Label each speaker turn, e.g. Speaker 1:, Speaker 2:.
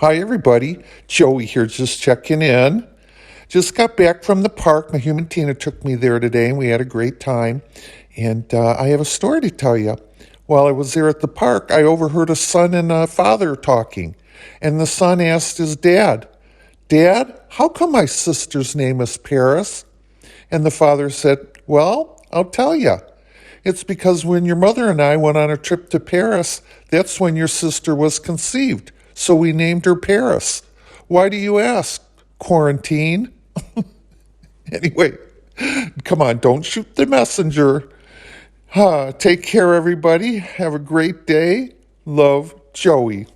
Speaker 1: Hi, everybody. Joey here, just checking in. Just got back from the park. My human Tina took me there today, and we had a great time. And I have a story to tell you. While I was there at the park, I overheard a son and a father talking. And the son asked his dad, "Dad, how come my sister's name is Paris?" And the father said, "Well, I'll tell you. It's because when your mother and I went on a trip to Paris, that's when your sister was conceived. So we named her Paris. Why do you ask? Quarantine?" Anyway, come on, don't shoot the messenger. Take care, everybody. Have a great day. Love, Joey.